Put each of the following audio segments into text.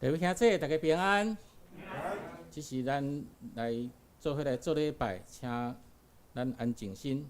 各位兄弟，大家平安。这是咱来做伙来做礼拜，请咱安静心。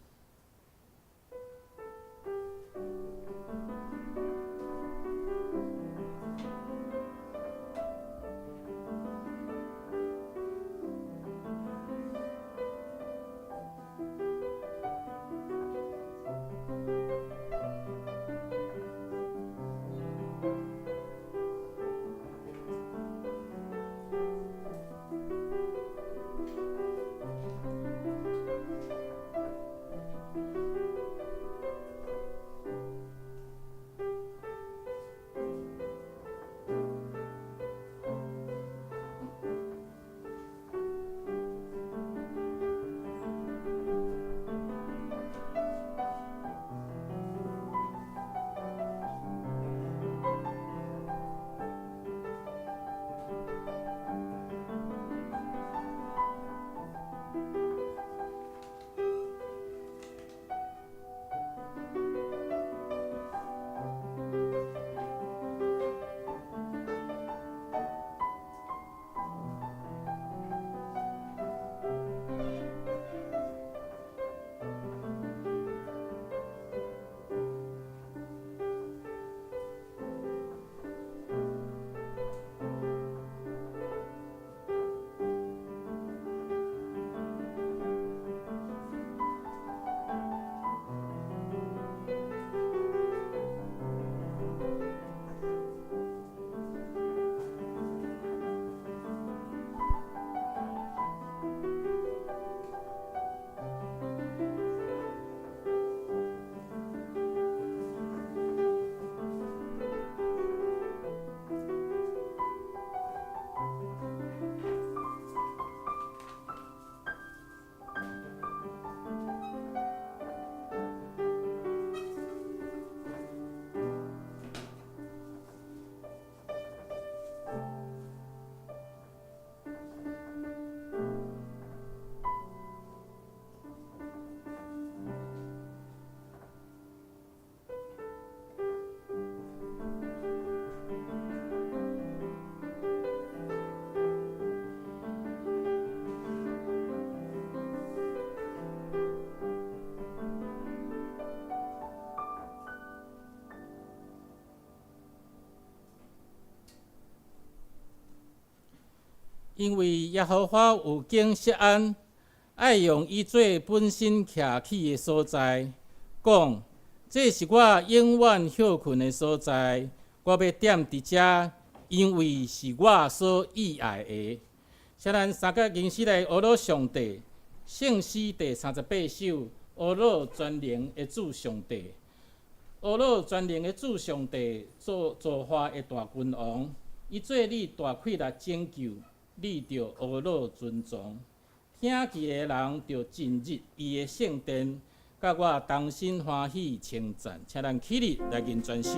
因为耶和华有经释安，爱用伊做本身徛起的所在，讲这是我永远休困的所在，我要踮伫遮，因为是我所喜爱的。请咱三角吟诗来学罗上帝，圣诗第38首，学罗全能的主上帝。学罗全能的主上帝，造化的大君王，伊做你大快乐拯救，你着学罗尊重。听记的人着进入伊的圣殿，甲我同心欢喜称赞。请咱起立来吟全首。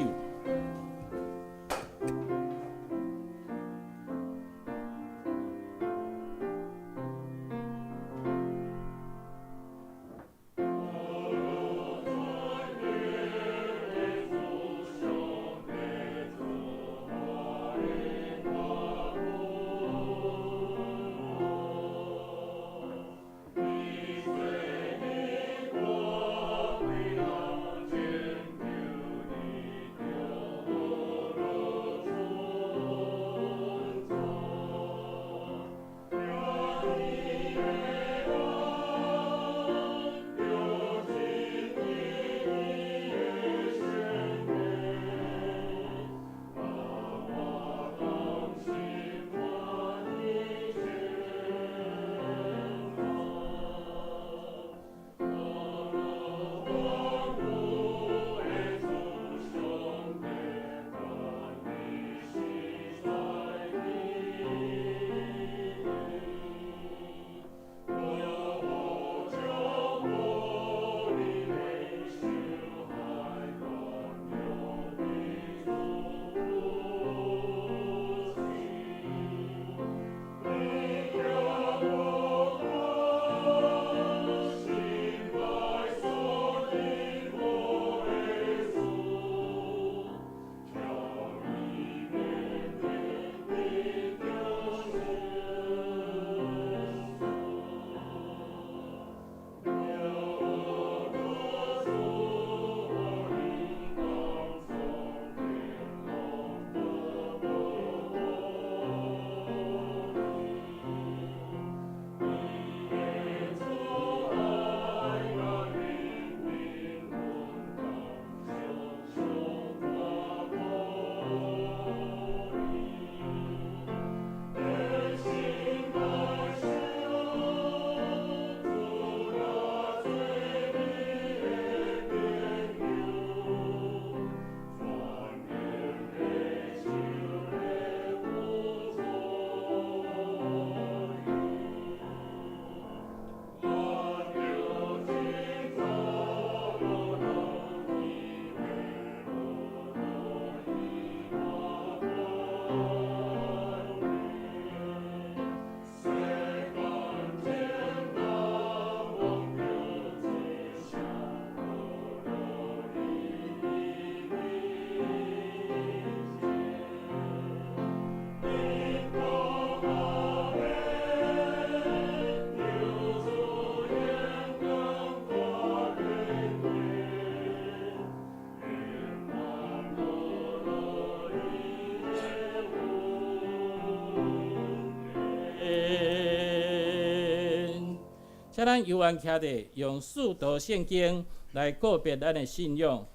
请咱犹原徛伫用使徒圣经来告别咱的信仰。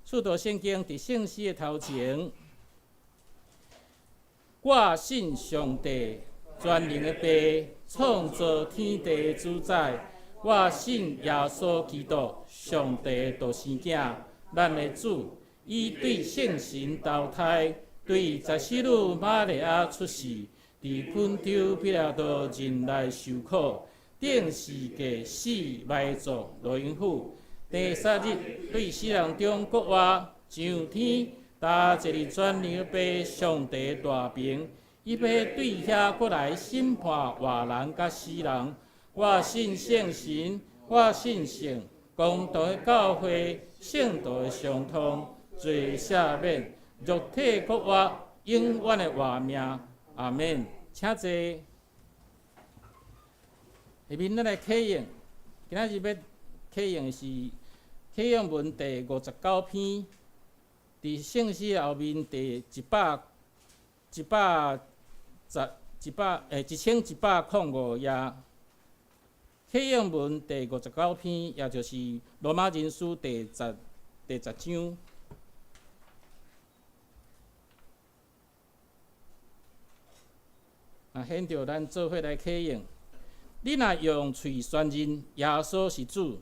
使徒圣经伫圣诗的头前，我信上帝全能的爸，创造天地的主宰。我信耶稣基督，上帝独生囝，咱的主。伊对圣神投胎，对14女玛利亚出世，伫昆州彼拉多人来受苦。定世界死埋葬罗永府，第三日对死人中国活上天，搭一日全能的爸上帝大名，伊要对遐过来审判活人甲死人。我信圣神，我信圣公道的教会，圣道的相通，罪赦免，肉体国活，永远的活命。阿免。请坐。下面咱来启用，今仔日要启用的是启用文第59篇，伫圣诗后面第110 1105页。启应文第59篇，也就是罗马人书第10章。现着咱做伙来启应。你若用喙宣认耶稣是主，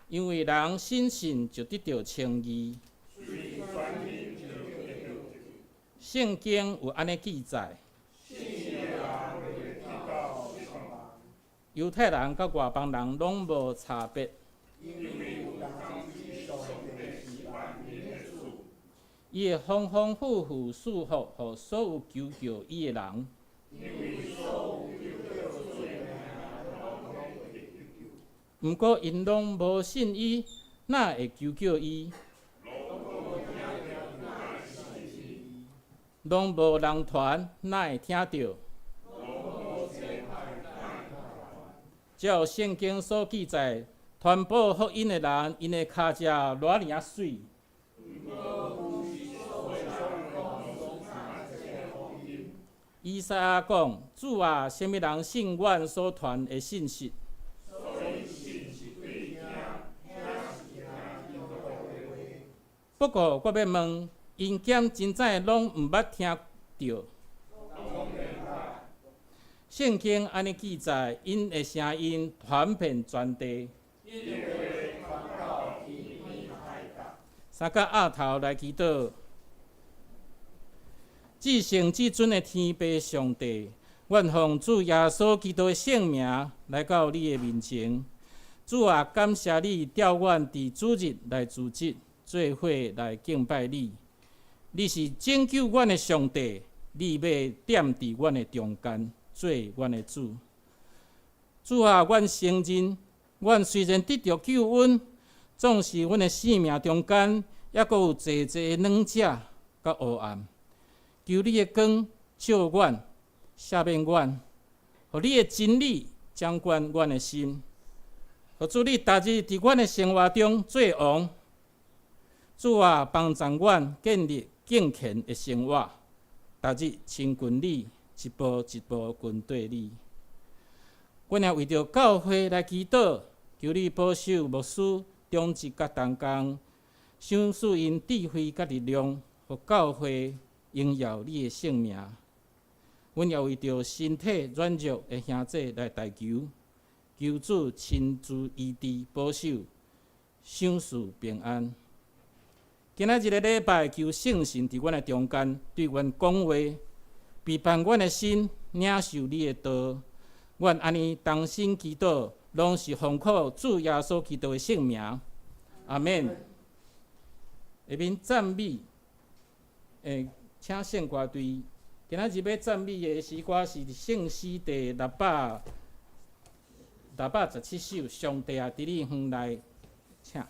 因为人信心就得到称义。圣经有安尼记载：犹太人甲外邦人拢无差别，伊会丰丰富富赐福予所有求救伊的人。毋过因拢无信伊，哪会求救伊？拢无人传，哪会听到？照圣经所记载，传播福音的人，因的脚迹偌尔水。以赛亚讲：主啊，什么人信阮所传的信息？不过，我要问，因检真正拢毋捌听到。圣经安尼记载，因的声音传遍全地。三甲鸭头来祈祷。至圣至尊的天父上帝，愿奉主耶稣基督的圣名来到你的面前。主啊，感谢你调阮伫主日来组织，做伙来敬拜你。你是拯救阮的上帝，你要踮伫阮的中间，做阮的主。主啊，阮承认，阮虽然得到救恩，总是阮的生命中间，还阁有济济软者甲黑暗。求你的光照阮、赦免阮，互你的真理掌管阮的心，互主你逐日伫阮的生活中做王。主啊，帮助阮建立敬虔的生活，逐日亲近你，一步一步跟对你。阮也为着教会来祈祷，求你保守牧师忠直甲同工，赏赐因智慧甲力量，互教会荣耀你的圣名。阮也为着身体软弱的兄弟来代求，求主亲自医治保守，赏赐平安。今仔日的礼拜，求圣神伫阮的中间对阮讲话，陪伴阮的心，领受你的道。阮安尼同心祈祷，拢是奉靠主耶稣基督的圣名。阿免。下面赞美，请圣歌队。今仔日要赞美的诗歌是圣诗第617首《上帝啊，伫你园内》，请。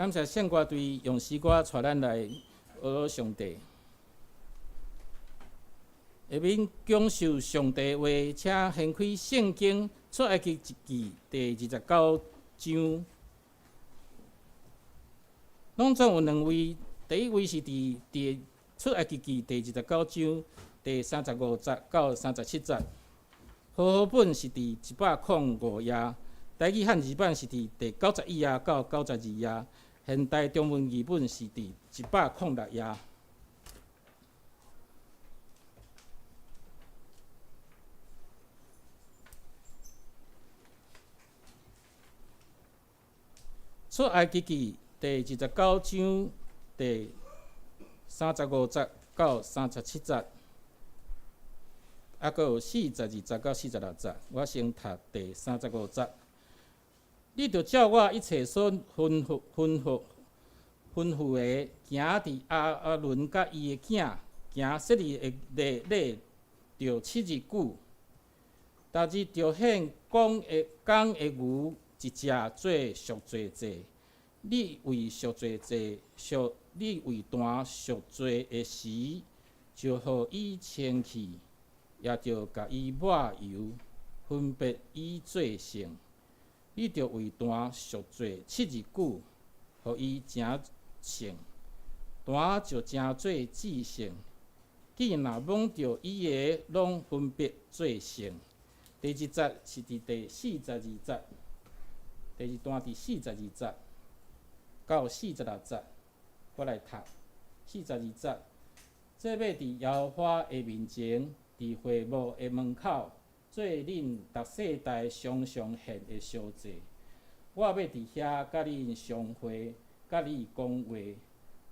感谢圣歌队用诗歌带咱来学上帝。下面讲授上帝话，请掀开圣经出埃及记第29章。拢总有2位，第一位是伫出埃及记第29章第35节到37节，和合本是伫105页，台语汉字版是伫第91页到92页，现代中文译本是伫106页。出埃及记第29章第35节到37节，还有42节到46节。我先读第35节。你着照我一切所吩咐的，行伫亚伦甲伊的囝，行设立的日着7日久。逐日着献公的牛一只做赎罪祭。你为赎罪祭你为单赎罪的时，就互伊清气，也着甲伊抹油，分别伊做圣。你着为单赎罪7日久，互伊真圣。单就真做至圣。既若罔着伊个，拢分别做圣。第二节是伫第42节，第二段伫42节到46节，我来读42节。这要伫耶和华的面前，伫会幕的门口，做恁逐世代常常献的烧祭。我要伫遐甲恁相会，甲你讲话。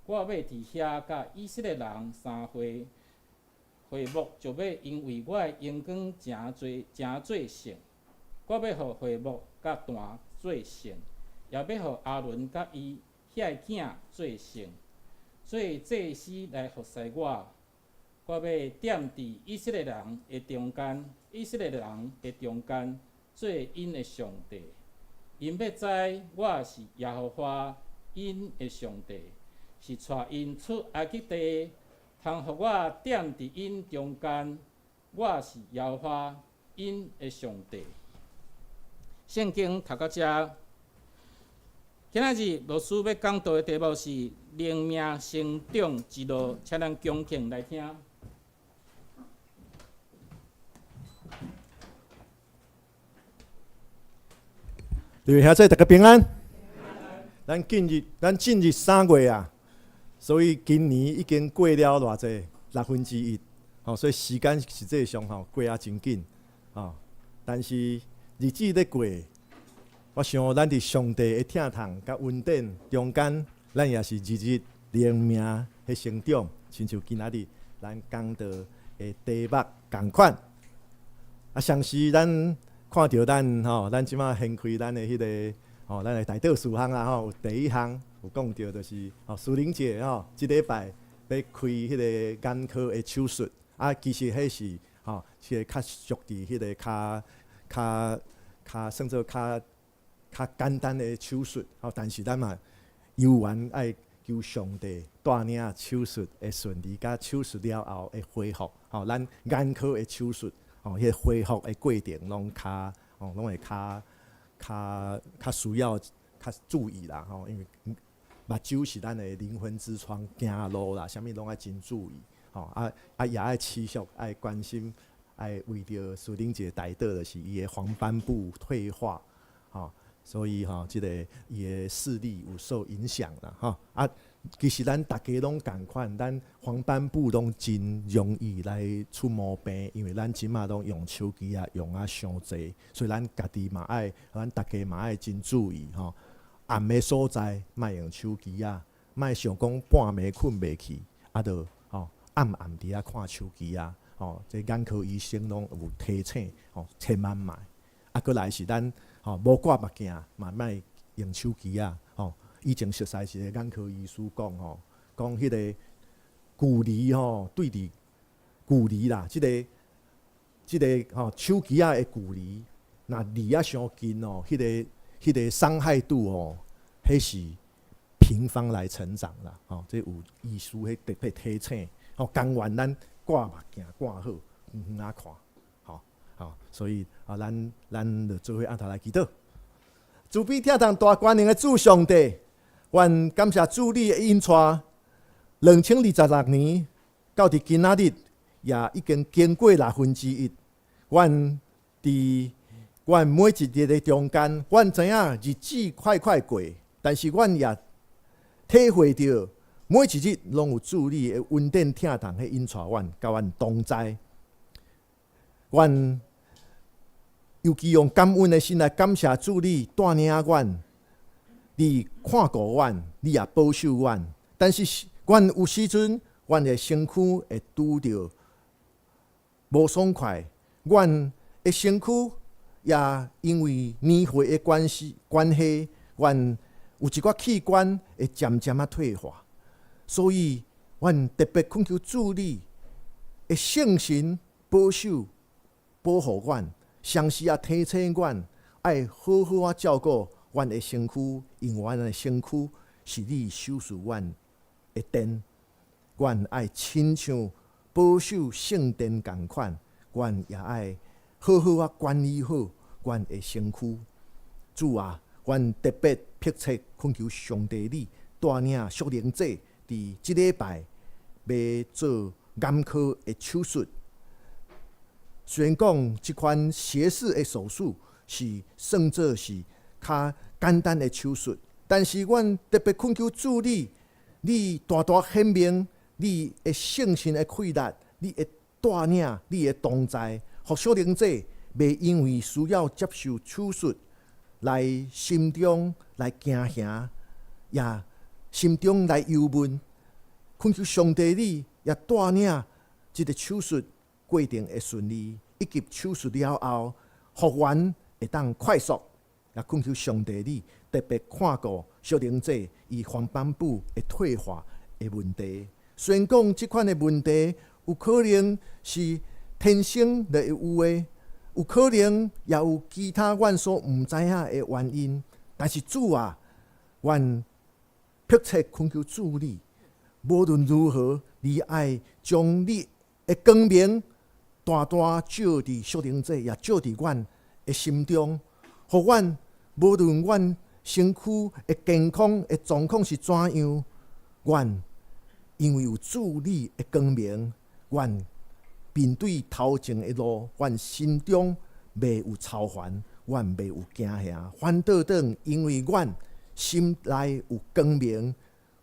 我要伫遐甲以色列人相会。会幕就要因为我的荣光真做圣。我要互会幕甲坛做圣，也要互阿伦甲伊遐个囝做圣，做祭司来服侍我。我要踮伫以色列人的中间，做因的上帝。因要知我是耶和华，因的上帝，是带因出埃及地。通互我踮伫因中间，我是耶和华因的上帝。圣经读到遮，今仔日老师要讲道的题目是灵命成长之路，请咱恭敬来听。各位兄弟，大家平安。咱进入3月啊。所以今年已经过了偌济1/6，所以时间实际上过啊真紧，但是日子咧过，我想咱伫上帝的疼痛甲稳定中间，咱也是日日灵命的成长，亲像今仔日咱讲到的题目同款。上时咱看到咱即马掀开咱的迄个咱的大道事项啦有第1项。有讲到就是苏玲姐即礼拜要开迄个眼科的手术，其实迄是是较属于迄个较算做较简单的手术，但是咱嘛有缘爱求上帝带领手术会顺利，甲手术了后会恢复，咱眼科的手术迄个恢复的过程拢会较需要较注意啦，因为目睭是咱的灵魂之窗，行路啦，啥物拢爱真注意，也爱持续爱关心，爱为着苏玲姐大道就是伊的黄斑部退化，所以即个伊的视力有受影响啦，其实咱大家拢共款，咱黄斑部拢真容易来出毛病，因为咱即马拢用手机用伤济，所以咱家己嘛爱，咱大家嘛爱真注意暗的所在，莫用手机莫想讲半暝困袂去，就暗伫看手机这眼科医生拢有提醒千万莫。过来是咱无挂目镜嘛，莫用手机以前熟悉是个眼科医师讲迄个距离对伫距离啦，即个手机的距离，若离伤近迄个伤害度迄是平方来成长啦。这有医师迄特别提醒，甘愿咱挂目镜挂好，远远啊看，所以咱就做伙按头来祈祷。慈悲疼痛大权能的主上帝，愿感谢主你的引带，2026年到伫今仔日，也已经经过1/6。愿伫阮每一日的中间，阮知影日子快快过，但是阮也体会到每一日拢有主你的稳定疼痛的引带阮，甲阮同在。阮尤其用感恩的心来感谢主你带领阮，你看顾阮，你也保守阮。但是阮有时阵，阮的身躯会拄着无爽快，阮的身躯也因为年岁的关系，阮有一寡器官会渐渐退化，所以阮特别恳求主你的圣神保守、保护阮。常时也提醒阮，爱好好照顾阮的身躯，因为阮的身躯是你手术阮的殿，阮爱亲像保守圣殿同款，阮也爱好好管理好阮的身躯。主啊，阮特别迫切恳求上帝你带领属灵者伫即礼拜要做眼科的手术。虽然讲即款斜视的手术是算作是较简单的手术，但是阮特别恳求主你大大显明你的圣神的气力，你的带领，你的同在，互属灵者袂因为需要接受手术来心中来惊吓，也心中来忧闷。恳求上帝你也带领即个手术过程会顺利，以及手术了后复原会当快速。也恳求上帝你特别看顾属灵者伊黄斑部的退化的问题。虽然讲即款的问题有可能是天生就会有的，有可能也有其他阮所毋知影的原因，但是主啊，阮迫切恳求主你，无论如何，你爱将你的光明大大照伫属灵者，也照伫阮的心中，互阮无论阮身躯的健康的状况是怎样，阮因为有主你的光明，阮面对头前的路，阮心中袂有操烦，阮袂有惊吓，反倒转，因为阮心内有光明，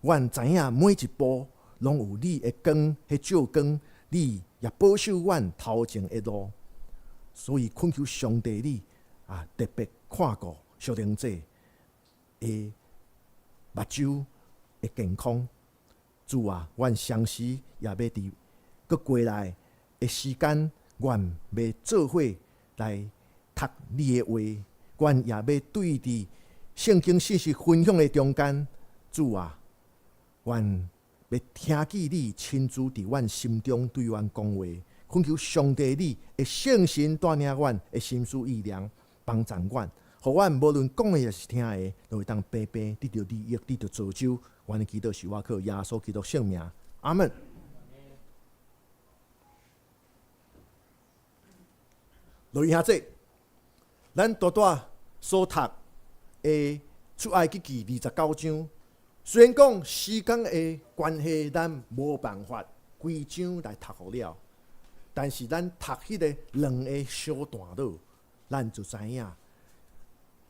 阮知影每一步拢有你的光迄照光，你也保守阮头前的路，所以恳求上帝你特别看顾属灵者的目睭的健康。主啊，阮常时也要伫搁过来的时间，阮要做伙来读你的话，阮也要对伫圣经信息分享的中间，主啊，阮要听见你亲自伫阮心中对阮讲话，恳求上帝你的圣神带领阮的心思意念，帮助阮，互阮无论讲的也是听的，都会当平平得到利益，得到造就。阮的祈祷是我靠耶稣基督圣名，阿门。落去兄弟，咱大大所读的出埃及记29章，虽然讲时间的关系，咱无办法规章来读好了，但是咱读迄个2个小段落，咱就知影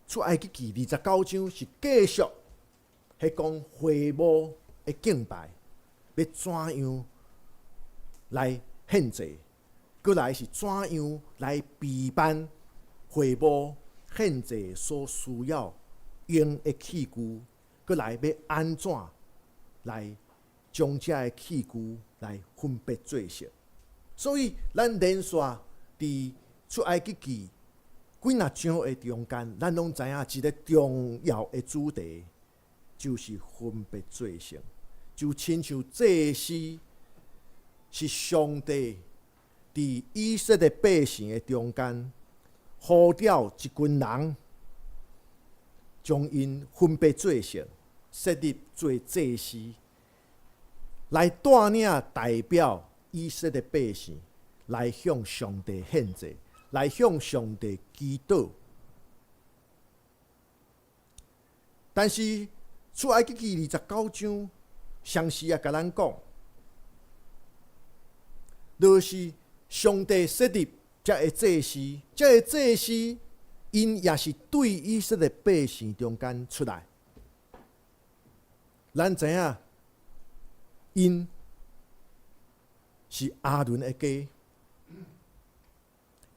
出埃及记29章是继续迄讲会幕的敬拜要怎样来献祭，过来是怎样来备办会幕献祭所需要用的器具，过来要安怎来将这个器具来分别做成。所以咱连续伫出埃及记几若章的中间，咱拢知影一个重要的主题，就是分别做成，就亲像祭司是上帝伫以色列百姓的中间，呼召一群人，将因分别做成，设立做祭司，来带领代表以色列百姓来向上帝献祭，来向上帝祈祷。但是出埃及记29章详细也甲咱讲，就是上帝设立这个祭司，这个祭司因也是对以色列百姓中间出来。咱知影，因是亚伦的家。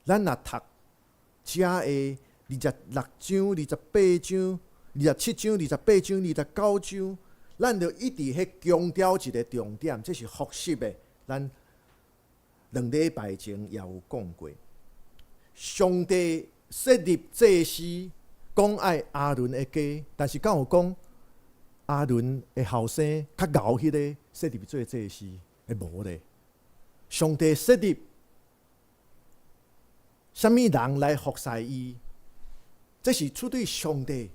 咱若读遮的26章、28章、27章、28章、29章，咱就一直喺强调一个重点，这是复习的。咱2礼拜前也有讲过，上帝设立祭司，讲爱亚伦的家，但是敢有讲亚伦的后生较后迄个设立做祭司？无咧。上帝设立什么人来服侍伊？这是出于上帝，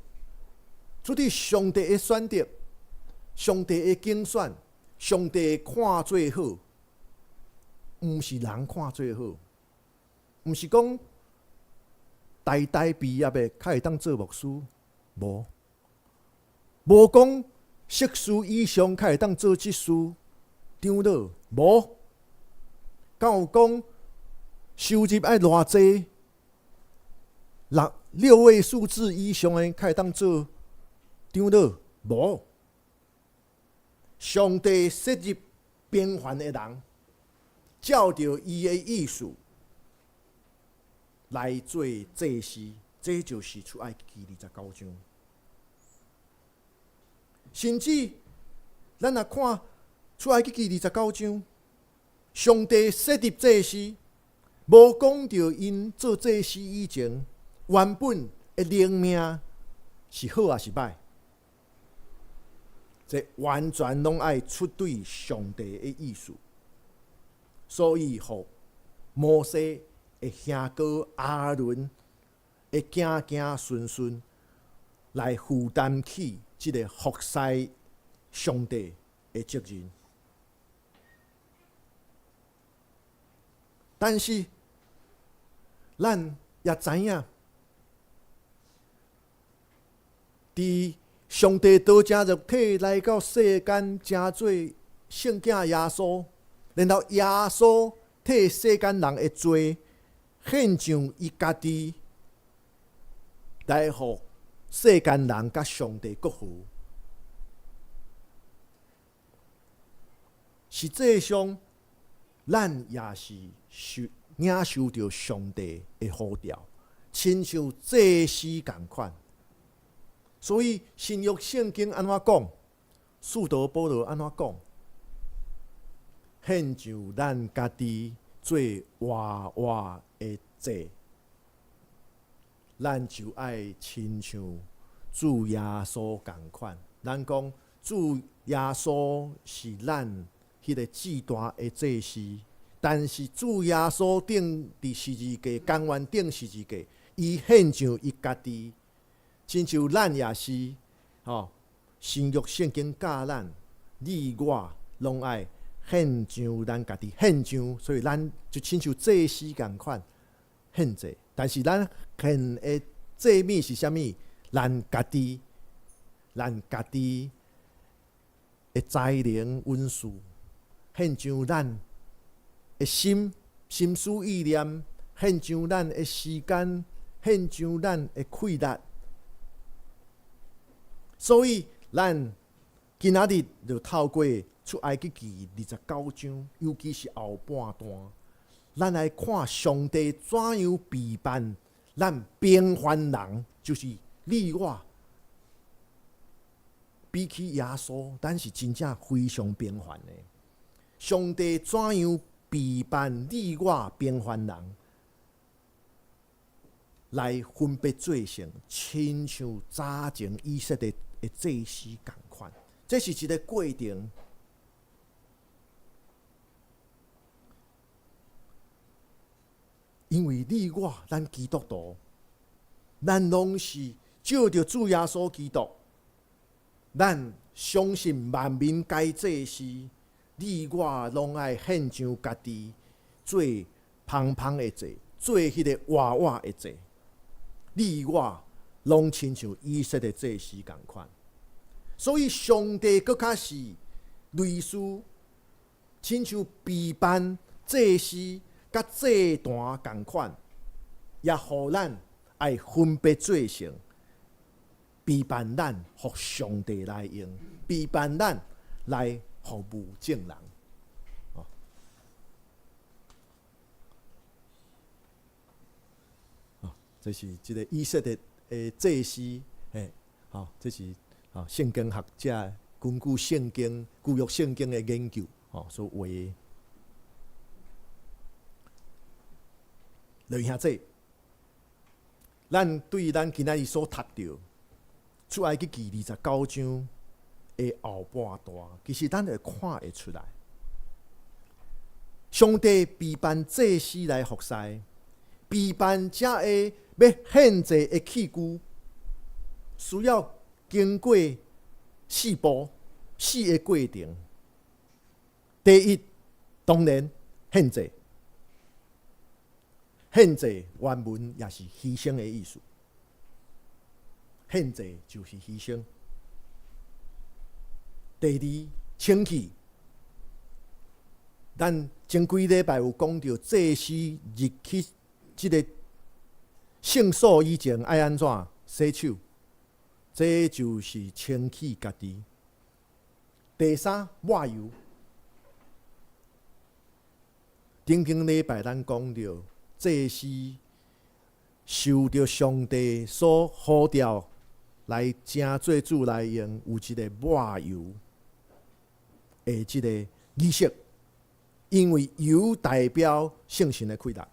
出于上帝的选择，上帝的拣选，上帝看最好，毋是人看最好，毋是讲大毕业的较会当做牧师，无讲硕士以上较会当做执事、长老，无。敢有讲收入爱偌济6位数字以上的较会当做长老，无。上帝设立平凡的人，照着伊的意思来做祭司，这就是出埃及记29章。甚至咱若看出埃及记29章，上帝设立祭司，无讲到因做祭司以前原本的灵命是好还是歹，这完全拢爱出对上帝的意思。所以，互摩西的兄哥亚伦会子孙孙来负担起这个服侍上帝的责任。但是，咱也知影，伫上帝道成肉体来到世间，成做圣子耶稣，然后耶稣替世间人的罪献上伊家己，来互世间人甲上帝国服。实际上，咱也是领受着上帝的呼召，亲像祭司同款。所以新约圣经安怎讲？使徒保罗安怎讲？献上咱家己做活活的祭，咱就爱亲像主耶稣同款。咱讲主耶稣是咱迄个至大的祭司，但是主耶稣顶伫十字架，甘愿顶十字架，伊献上伊家己。亲像咱也是，新约圣经教咱，你我拢爱献上咱家己，献上，所以咱就亲像祭司同款献祭。但是咱献的祭物是啥物？咱家己的才能温素，献上咱的心思意念，献上咱的时间，献上咱的气力。所以，咱今仔日就透过出埃及记29章，尤其是后半段，咱来看上帝怎样陪伴咱平凡人，就是你我。比起耶稣，咱是真正非常平凡的。上帝怎样陪伴你我平凡人，来分别做成，亲像早前以色列的祭司同款，这是一个过程。因为你我咱基督徒，咱拢是照着主耶稣基督咱相信万民该祭司，你我拢爱献上家己，做芳芳的祭，做迄个活活的祭。你我拢亲像以色列祭司共款。所以上帝搁较是类似，亲像备办祭司甲祭坛共款，也互咱爱分别做成，备办咱互上帝来用，备办咱来服务众人。这是一个以色列的祭司，这是圣经学者根据圣经、旧约圣经的研究，所画的。留下这，咱对咱今仔日所读到出埃及记29章的后半段，其实咱会看会出来，上帝备办祭司来服侍，备办这个要献祭的器具，需要经过4步4个过程。第一，当然献祭。献祭原文也是牺牲的意思，献祭就是牺牲。第二，清气，咱前几礼拜有讲到祭司入去这个圣所以前爱安怎洗手，这就是清气家己。第三，抹油，顶礼拜咱讲到。祭司受到上帝所呼召来正做主来用，有一个抹油的这个仪式，因为油代表圣神的开达。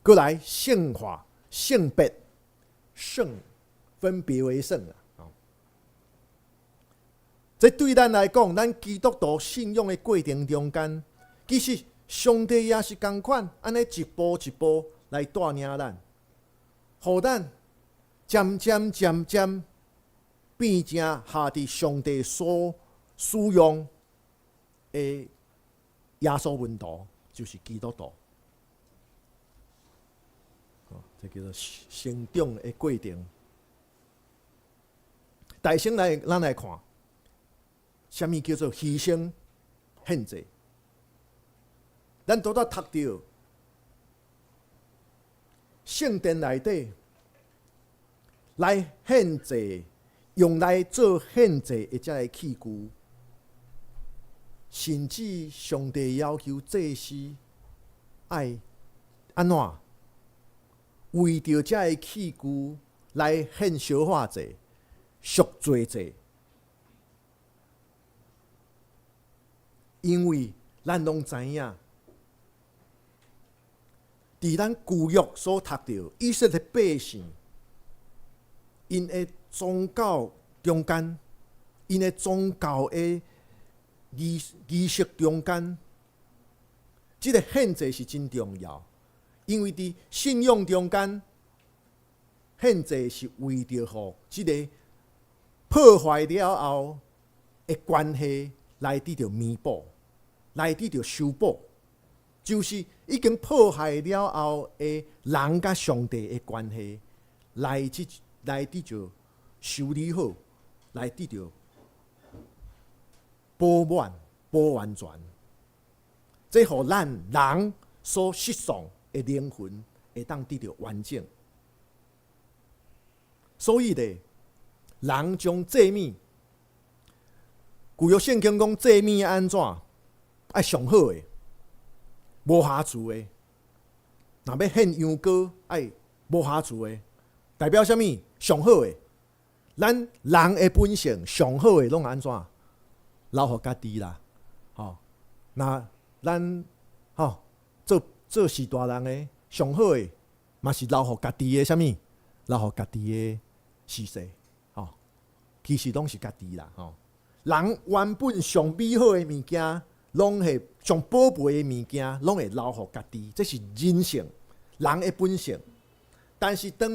过来圣化、圣别、圣分别为圣啊！这对咱来讲，咱基督徒信仰的过程中间，其实。上帝也是同款，安尼一步一步来带领咱，互咱渐渐变成下伫上帝所使用的耶稣门徒，就是基督徒。这叫做成长的过程。大先咱来看，什么叫做牺牲献祭？咱拄则读到圣殿内底来献祭，用来做献祭的这个器具，甚至上帝要求祭司爱安怎为着这个器具来献烧化祭、赎罪祭，因为咱拢知影。伫咱旧约所读到，以色列百姓，因的宗教中间，因的宗教的仪式中间，这个献祭是真重要，因为伫信仰中间，献祭是为着互这个破坏了后的关系来得到弥补，来得到修补。就是已经破坏了后的人甲上帝的关系，来得到修理好，来得到饱满、保完全。这互咱人所失丧的灵魂会当得到完整。所以咧，人将祭物，旧约圣经讲祭物安怎爱上好诶。无瑕疵的，若要献羊羔，爱无瑕疵的，代表什么？上好的。咱人的本性，上好的拢安怎？留互家己啦。那咱做事大人的，上好的嘛是留互家己的什么？留互家己的事实。其实拢是家己啦。人原本上美好的物件。拢是上宝贝的物件，拢会留互家己，这是人性，人的本性。但是当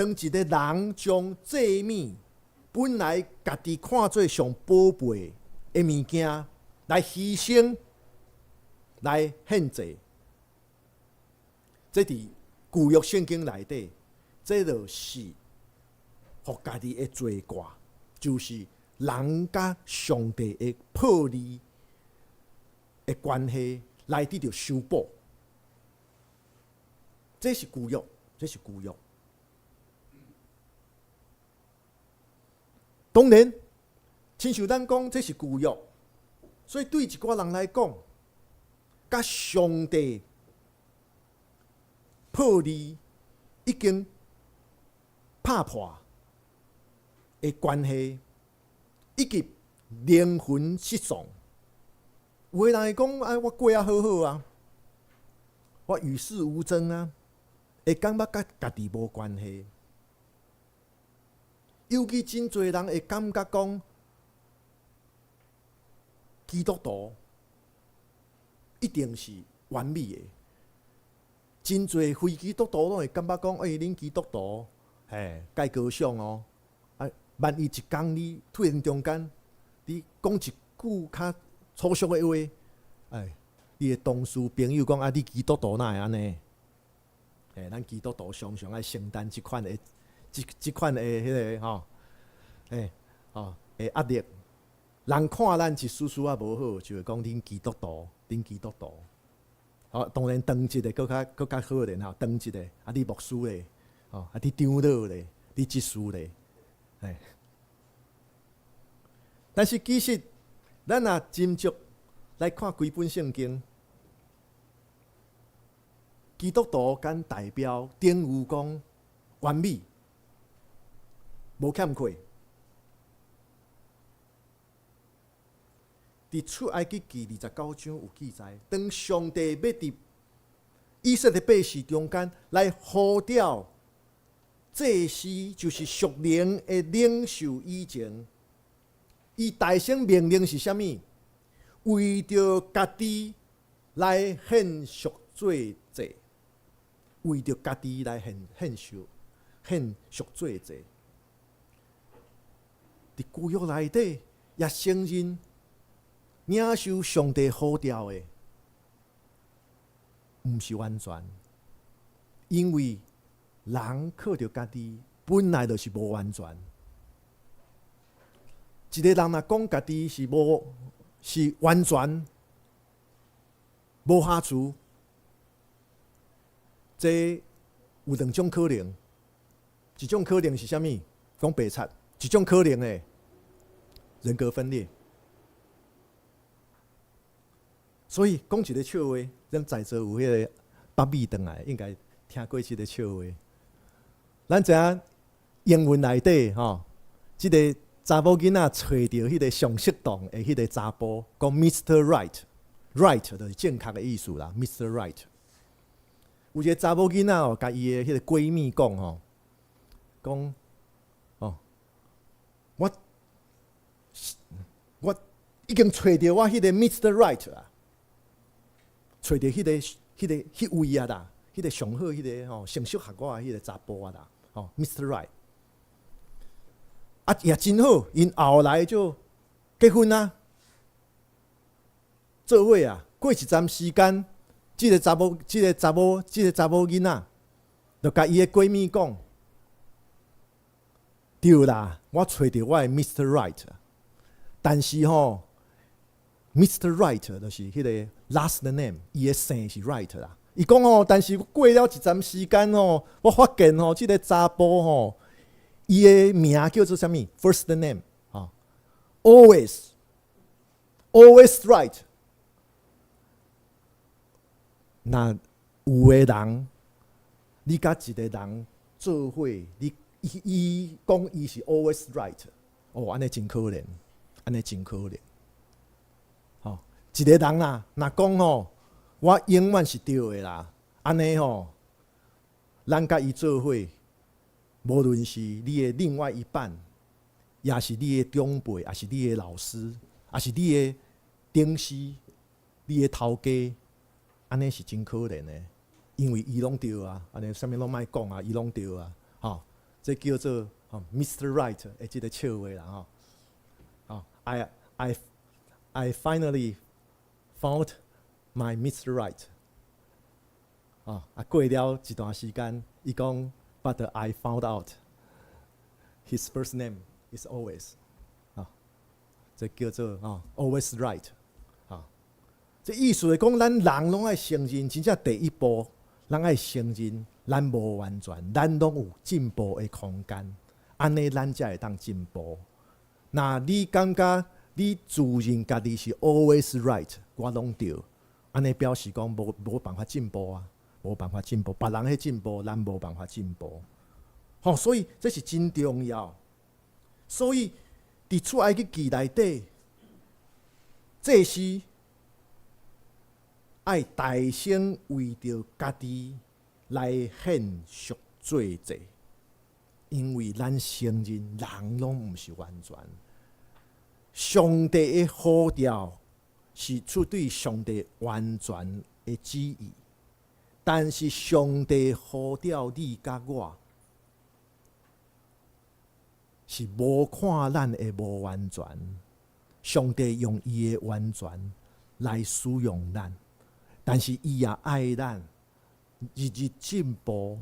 当一个人将祭物本来家己看做上宝贝的物件来牺牲、来献祭，这伫旧约圣经内底，这就是互家己的罪过，就是人甲上帝的破裂的关系来得到修补。这是旧约，这是旧约。当然，亲像咱讲，这是旧约，所以对一寡人来讲，甲上帝破裂已经拍破的关系，以及灵魂失丧。有个人会讲：哎，我过啊好好啊，我与世无争啊，会感觉甲家己无关系。尤其真侪人会感觉讲，基督徒一定是完美的。真侪非基督徒拢会感觉讲，恁基督徒，该高尚哦。万一一天你突然中间，你讲一句较粗俗的话，你的同事朋友讲你基督徒哪会安尼？咱基督徒常常爱承担即款的。即款的迄个压力，人看咱一丝丝无好，就会讲恁基督徒，恁基督徒。当然当一个更较好咧，当一个你牧师咧，你长老咧，你执事咧，但是其实咱若斟酌来看规本圣经，基督徒敢代表等于讲完美。无欠亏。伫出埃及记29章有记载，当上帝要伫以色列百姓中间来呼召祭司，就是属灵的领袖以前，伊大声命令是啥物？为着家己来献赎罪祭，为着家己来献赎罪祭。伫旧约内底也承认领受上帝呼召的，毋是完全，因为人靠着家己本来就是无完全。一个人若讲家己是完全无瑕疵，这有两种可能。一种可能是啥物？讲白贼。一种可能的人格分裂。所以讲一个笑话，咱在座有迄个北美转来，应该听过这个笑话。咱知影英文内底即个查某囡仔找到迄个上适当的迄个查甫，讲 Mr. Right，Right 就是正确的意思啦 ，Mr. Right。有一个查某囡仔甲伊的迄个闺蜜讲讲我已經找到我迄個 Mr. Right 啊，找到迄位啊啦，迄個上好迄個成熟合我迄個查甫啊啦，Mr. Right。也真好，因後來就結婚啊，做伙啊，過一陣時間，即個查某囡仔，就甲伊的閨蜜講，對啦，我找到我的 Mr. Right。但是Mr. Right 就是迄個 last name， 伊的姓是 Right 啦。伊講但是過了一陣時間我發現即個查甫伊的名叫做啥物 ？First name always right。那有個人，你甲一個人做伙，伊講伊是 always right，安尼真可憐。安尼真可憐，一個人啦，若講我永遠是對的啦，安尼咱甲伊做伙，無論是你的另外一半，也是你的長輩，也是你的老師，也是你的頂司，你的頭家，安尼是真可憐的，因為伊攏對啊，安尼啥物攏莫講啊，伊攏對啊，这叫做Mr. Right 的这个笑话啦I finally found my Mr. Right 过了一段时间，伊讲 But I found out his first name is always 这叫做always right 这意思是讲，咱人拢爱承认，真正第一步，咱爱承认咱无完全，咱拢有进步的空间，安尼咱才会当进步。那你感觉你自认家己是 always right， 我拢对，安尼表示讲无办法进步啊，无办法进步，别人迄进步，咱无办法进步。所以这是真重要。所以伫出埃及记内底，这是爱大声为着家己来献赎罪祭，因为咱承认人拢毋是完全。上帝的呼召是出对上帝完全的旨意，但是上帝呼召你甲我，是无看咱的无完全。上帝用伊的完全来使用咱。但是伊也爱咱，日日进步，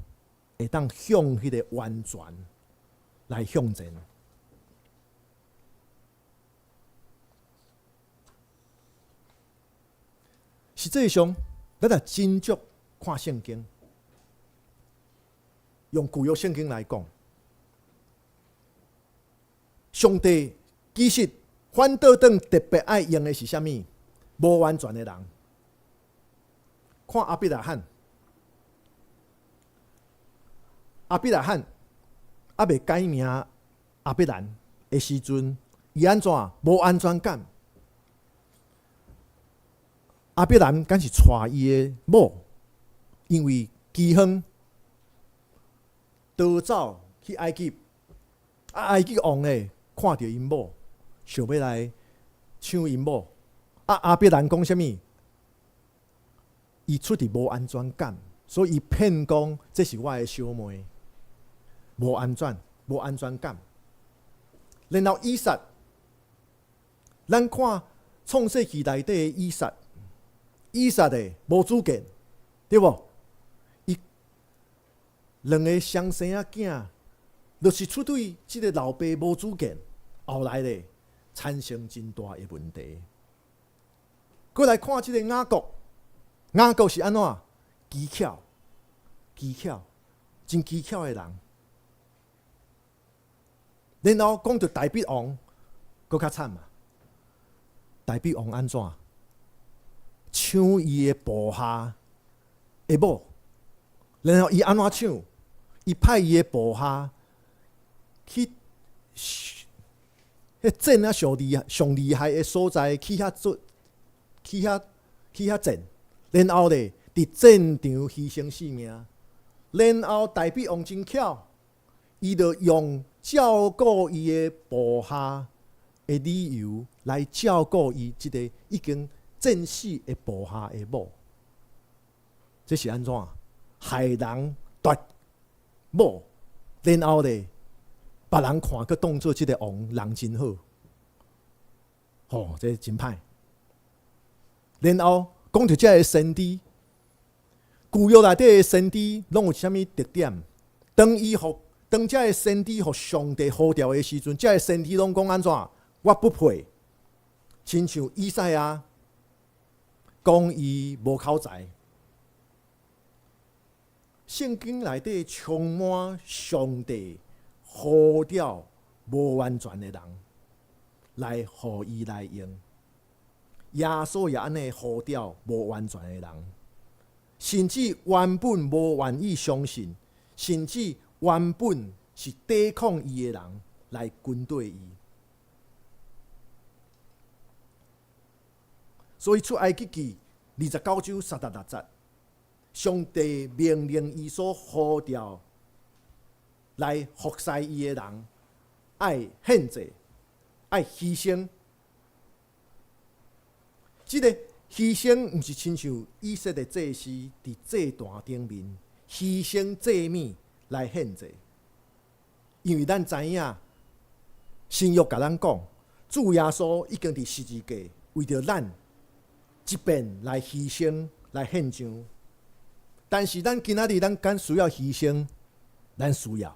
会当向迄个完全来向前。实际上，咱若真足看圣经，用旧约圣经来讲，上帝其实反倒当特别爱用的是啥物？无完全的人。看亚伯拉罕，亚伯拉罕还未改名亚伯兰的时阵，伊安怎无安全感？亚伯兰敢是带伊的某，因为饥荒逃走去埃及，埃及王诶看到因某，想要来抢因某。亚伯兰讲啥物？伊出伫无安全感，所以伊骗讲这是我的小妹，无安全感。然后以撒，咱看创世纪内底的以撒的无主见，对无？伊两个双生仔囝，就是出对即个老爸无主见，后来咧产生真大的问题。过来看即个雅各。雅各是安怎？技巧，真技巧的人。然后讲到大鼻王，搁较惨嘛。大鼻王安怎？抢伊的部下的某，然后伊安怎抢？伊派伊的部下去迄阵啊上厉害的所在去遐阵。然后咧，伫战场牺牲性命。然后大鼻王真巧，伊就用照顾伊的部下的理由来照顾伊即个已经战死的部下的某。这是安怎？害人夺某，然后咧，别人看佮当作即个王人真好，这真歹。然后。讲到这个先知，旧约内底的先知拢有啥物特点？当这个先知互上帝呼召的时阵，这个先知拢讲安怎？我不配，亲像以赛亚讲伊无口才。圣经内底充满上帝呼召无完全的人，来互伊来用。耶稣也安尼呼召无完全的人，甚至原本无愿意相信，甚至原本是抵抗伊的人来军队伊。所以出埃及记29章36节，上帝命令伊所呼召来服侍伊的人，爱献祭，爱牺牲。即个牺牲毋是亲像以色列祭司伫祭坛顶面牺牲祭物来献祭，因为咱知影，新约甲咱讲，主耶稣已经伫十字架为着咱一遍来牺牲、来献上。但是咱今仔日咱敢需要牺牲？咱需要，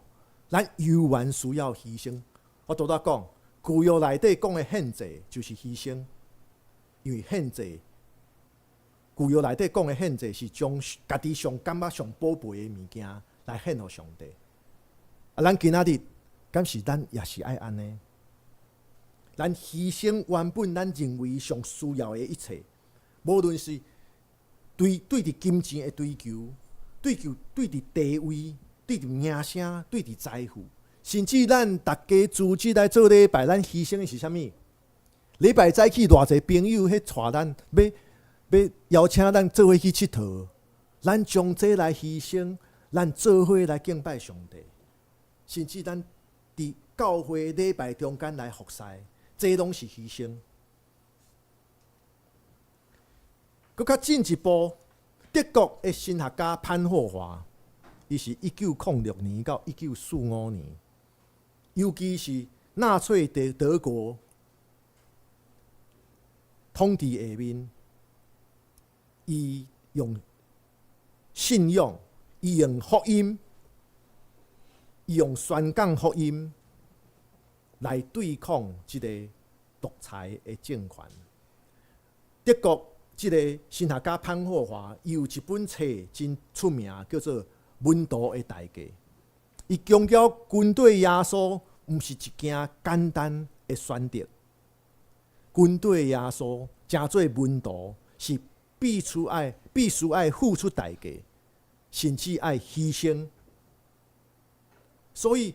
咱犹原需要牺牲。我拄仔讲，旧约内底讲的献祭就是牺牲，因为献祭，旧约内底讲的献祭是将家己上感觉上宝贝的物件来献予上帝。咱今仔日，敢是咱也是爱安尼？咱牺牲原本咱认为上需要的一切，无论是对伫金钱的追求，对伫地位，对伫名声，对伫财富，甚至咱大家组织来做礼拜，咱牺牲的是啥物？礼拜早起偌济朋友去带咱，要邀请咱做伙去佚佗，咱将这来牺牲，咱做伙来敬拜上帝，甚至咱伫教会礼拜中间来服侍，这拢是牺牲。搁较进一步，德国的神学家潘霍华，伊是1906年到1945年，尤其是纳粹德国统治下面，伊用信仰，伊用福音，伊用宣讲福音来对抗即个独裁的政权。德国即个神学家潘霍华，伊有一本册真出名，叫做《门徒的代价》。伊强调军队耶稣毋是一件简单的选择，军队耶稣成做门徒是必须爱付出代价，甚至爱牺牲。所以，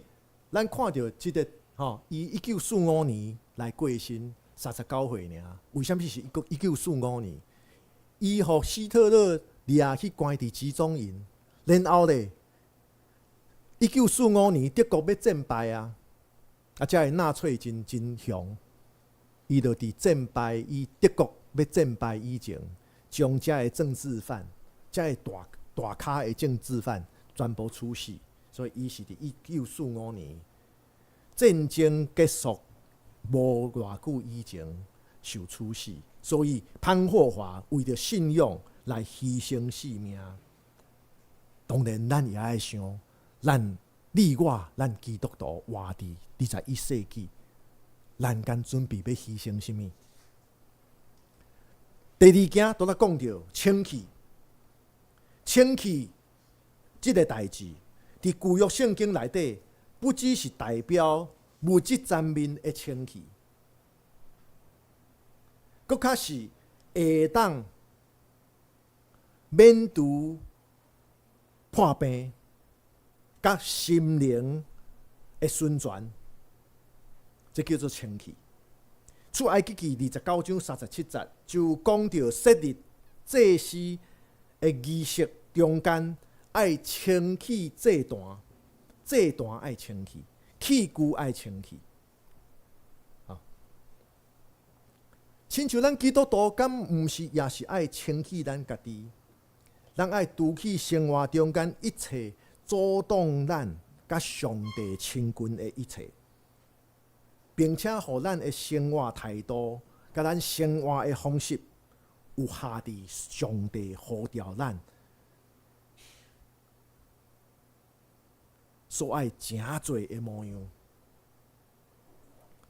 咱看到即个伊1945年来过身，39岁尔。为什么是1945年？伊互希特勒掠去关伫集中营，然后咧，1945年德国要战败啊，才会纳粹真凶。伊就伫战败德国要战败以前，将遮个政治犯、遮个大咖的政治犯全部处死。所以伊是伫1945年战争结束无偌久以前受处死。所以潘霍华为着信仰来牺牲性命。当然，咱也爱想，你我基督徒活伫21世纪，咱敢准备要牺牲什么？第二件都讲到清气，清气这个代志，伫旧约圣经内底，不只是代表物质层面的清气。搁较是会当免除破病，甲心灵的宣传，这叫做清气。出埃及记29章37节就讲到设立祭司的仪式中间爱清气祭坛，祭坛爱清气，器具爱清气。亲像咱基督徒，敢毋是也是爱清气咱家己？咱爱除去生活中间一切阻挡咱甲上帝亲近的一切，并且互咱的生活态度甲咱生活的方式有下伫上帝呼召咱所爱诚侪的模样。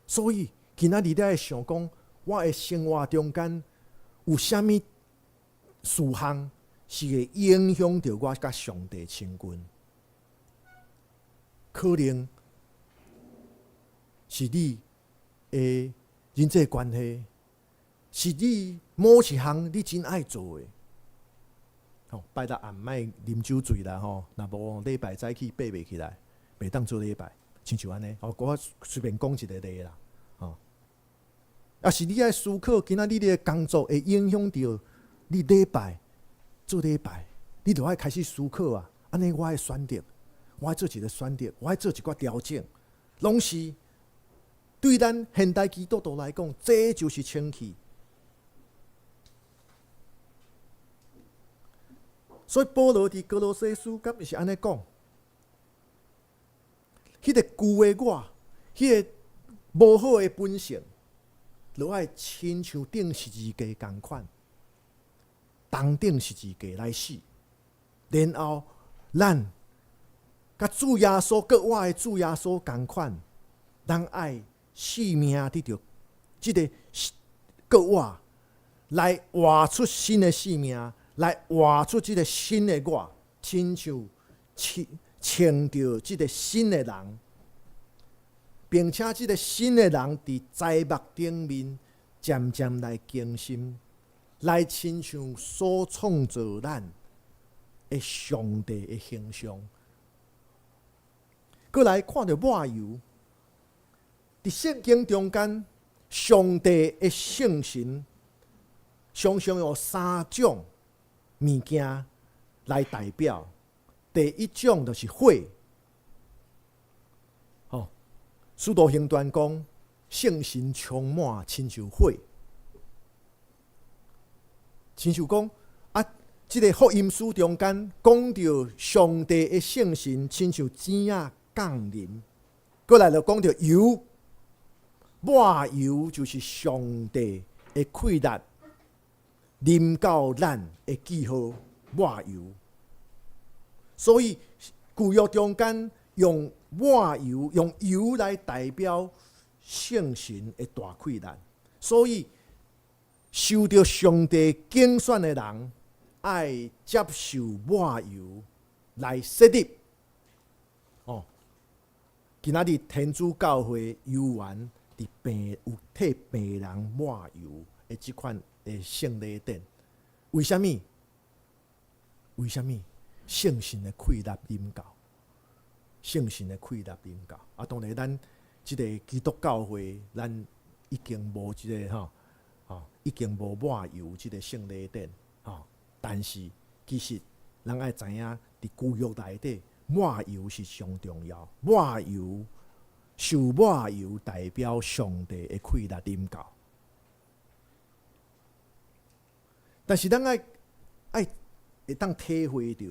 所以今仔日咧想讲，我的生活中间有啥物事项是会影响到我甲上帝亲近？可能是你的人际关系，是你某一项你真爱做的。拜六暗莫啉酒醉啦吼，若无礼拜早起爬袂起来，袂当做礼拜，亲像安尼。我随便讲一个例啦。也是你爱思考，今仔日你的工作会影响到你礼拜做礼拜，你就爱开始思考啊。安尼我爱选择，我爱做一个选择，我爱做一寡调整，拢是对咱现代基督徒来讲，这就是清气。所以保罗伫哥罗西书敢是安尼讲，迄个旧的我，迄个无好的本性，就爱亲像顶十字架共款，当顶十字架来死。然后咱甲主耶稣，搁我的主耶稣共款，咱爱生命得着即个搁我来活出新的生命，来活出即个新的我，亲像穿着即个新的人，并且即个新的人伫材木顶面渐渐来更新，来亲像所创造咱的上帝的形象。过来看到抹油，伫圣经中间，上帝的圣神常常用3种物件来代表。第一种就是火。使徒行传讲，圣神充满，亲像火，亲像讲即个福音书中间讲到上帝的圣神，亲像钱仔降临。过来就讲到油，抹油就是上帝的气力临到咱的记号，抹油。所以旧约中间用抹油，用油来代表圣神的大气力。所以受到上帝拣选的人，爱接受抹油来设立。今仔日天主教会有缘有替病人抹油的即款的圣礼典。为什么？为什么？圣神的气力临到，圣神的气力临到。当然，咱即个基督教会，咱已经无即个已经无抹油即个圣礼典。但是其实，咱爱知影，伫旧约内底，抹油是上重要。抹油，受抹油代表上帝的气力临到。但是咱爱会当体会到。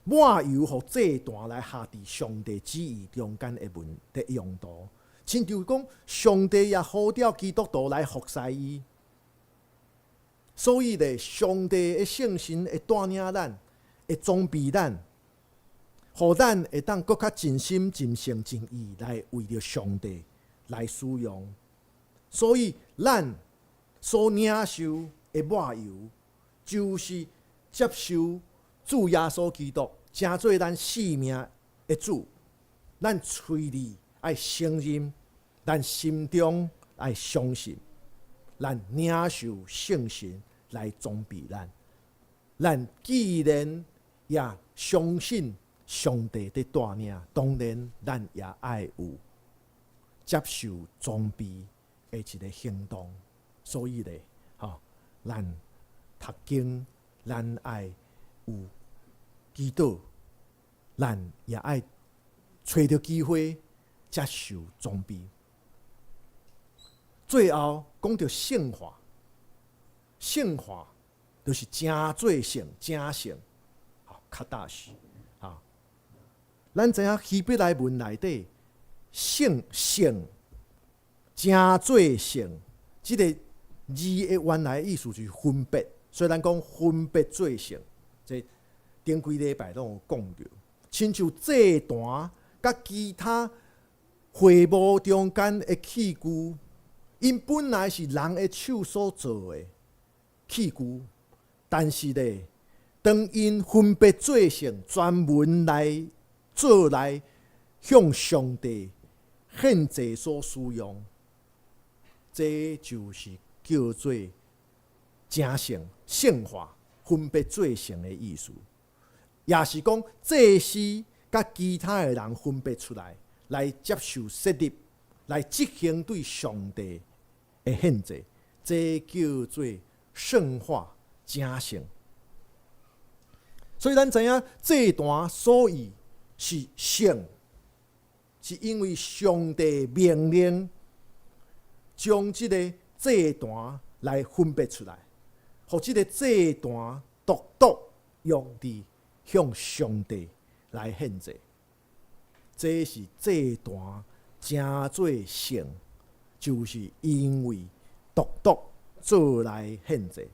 抹油互祭坛来下伫上帝旨意中间的用途，亲像讲上帝也呼召基督徒来服侍伊，所以咧，上帝的圣神会带领咱，会装备咱，互咱会当更较尽心、尽性、尽意来为着上帝来使用。所以咱所领受的抹油，就是接受主耶稣基督，成做咱生命的主。咱嘴里爱承认，咱心中爱相信，咱领受圣神来装备咱。咱既然也相信上帝的带领，当然咱也爱有接受装备的一个行动。所以咧，咱读经，咱爱有祈祷，咱也爱找到机会接受装备。最后讲到圣化，圣化就是正做圣、正圣，较大事。咱知影希伯来文内底圣、正做圣，即个字的原来意思就是分别。所以咱讲分别做圣，这顶几礼拜拢有讲到，亲像祭坛甲其他会幕中间的器具，因本来是人的手所做的器具，但是咧，当因分别做成专门来做来向上帝献祭所使用，这就是叫做正圣、圣化、分别做成的意思。也是讲祭司甲其他的人分别出来，来接受设立，来执行对上帝的献祭，这叫做圣化正圣。所以咱知影祭坛所以是圣，是因为上帝命令将这个祭坛来分别出来，互这个祭坛独独用伫向上帝来献祭。这是这段真做成，就是因为独独做来献祭。